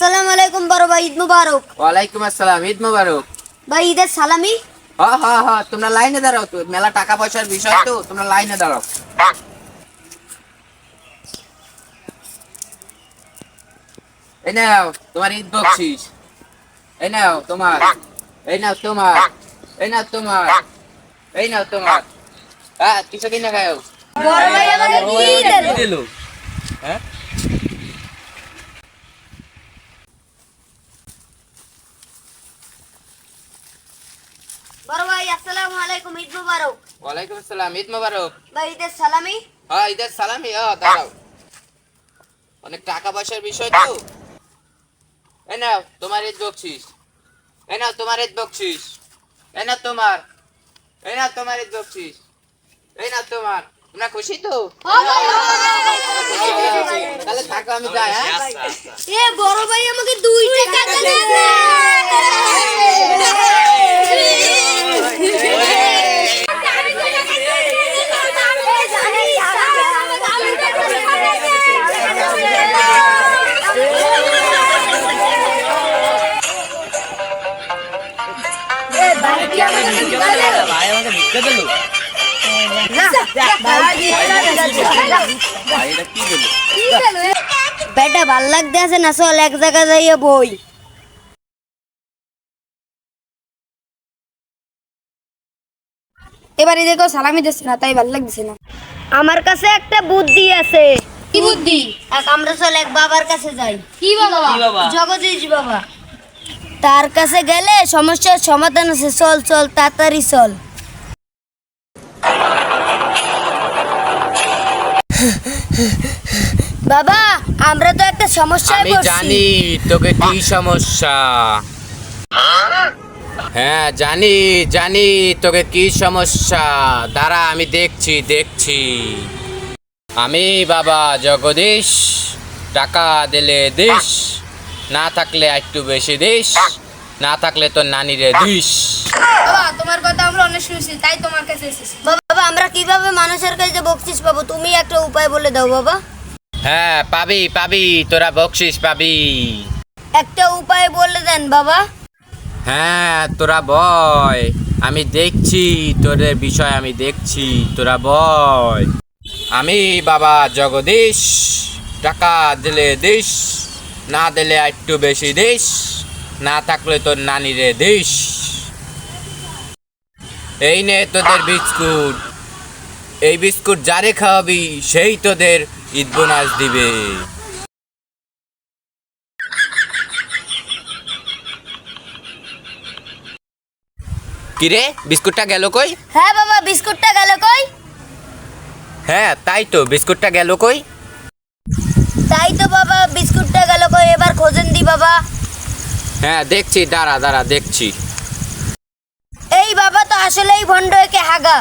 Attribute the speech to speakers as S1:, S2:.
S1: আসসালামু আলাইকুম বড় ভাই, ঈদ মুবারক।
S2: ওয়ালাইকুম আসসালাম, ঈদ মুবারক।
S1: ভাই ঈদের সালামি।
S2: হ্যাঁ হ্যাঁ হ্যাঁ, তোমরা লাইনে দাঁড়াও, তো মেলা টাকা পয়সার বিষয়, তো তোমরা লাইনে দাঁড়াও। এই নাও তোমার ঈদ বকশিস, এই নাও তোমার, এই নাও তোমার, এই নাও তোমার, এই নাও তোমার। হ্যাঁ, কিছু কিনা খাও।
S1: বড় ভাই আমাকে কি দিল?
S2: হ্যাঁ,
S1: বড় ভাই আসসালামু আলাইকুম, ঈদ মুবারক।
S2: ওয়ালাইকুম আসসালাম, ঈদ মুবারক।
S1: ভাই ঈদের সালামি।
S2: হ্যাঁ, ঈদের সালামি। হ্যাঁ, দাঁড়াও, অনেক টাকা পয়সার বিষয় তো। এই নাও তোমার ঈদ বকশিস, এই নাও তোমার ঈদ বকশিস, এই নাও তোমার, এই নাও তোমার ঈদ বকশিস, এই নাও তোমার। তোমরা খুশি তো? তাহলে থাকো, আমি যাই। হ্যাঁ,
S1: এ বড় ভাই আমাকে 2 টাকা দিয়েছে। বেটা ভাল লাগতে আছে না, চল এক জায়গা যাইয়া বই।
S3: এবার এদেরকেও সালামি দিচ্ছে না, তাই ভালো লাগছে না।
S1: আমার কাছে একটা বুদ্ধি আছে।
S3: কি বুদ্ধি?
S1: আমরা চল এক বাবার কাছে যাই।
S3: কি বাবা?
S1: জগদীশ বাবা। তার কাছে গেলে সমস্যার সমাধান আছে। চল চল তাড়াতাড়ি চল। বাবা, আমরা তো একটা সমস্যায়
S2: আমি
S1: পড়ছি।
S2: জানি তোকে কি সমস্যা। হ্যাঁ, জানি জানি তোকে কি সমস্যা। দাঁড়া, আমি দেখছি দেখছি। আমি বাবা জগদীশ, টাকা দিলে দিস, না থাকলে একটু বেশি দিস, না থাকলে তোর নানিরে দিস।
S3: বাবা, তোমার কথা আমরা অনেক শুনছি, তাই তোমার কাছে এসেছি।
S1: বাবা, আমরা কিভাবে মানুষের কাছে বকশিস পাবো? তুমি একটা উপায় বলে দাও বাবা।
S2: হ্যাঁ, পাবি পাবি, তোরা বকশিস পাবি।
S1: একটা উপায় বলে দেন বাবা।
S2: হ্যাঁ, তোরা বয়, আমি দেখছি তোদের বিষয়, আমি দেখছি, তোরা বয়। আমি বাবা জগদীশ, টাকা দিলে দিস, না দিলে একটু বেশি দিস, না থাকলে তোর নানিরে দিস। এই নে তোদের বিস্কুট, এই বিস্কুট যারে খাওয়াবি সেই তোদের ঈদ বোনাস দিবে। কিরে, বিস্কুটটা গেল কই?
S1: হ্যাঁ বাবা, বিস্কুটটা গেল কই?
S2: হ্যাঁ, তাই তো, বিস্কুটটা গেল কই?
S1: তাই তো বাবা, বিস্কুটটা গেল কই? এবার খোঁজেন দি বাবা।
S2: হ্যাঁ, দেখছি, দাঁড়া দাঁড়া, দেখছি।
S1: এই বাবা তো আসলেই ভণ্ড, একে হাগা।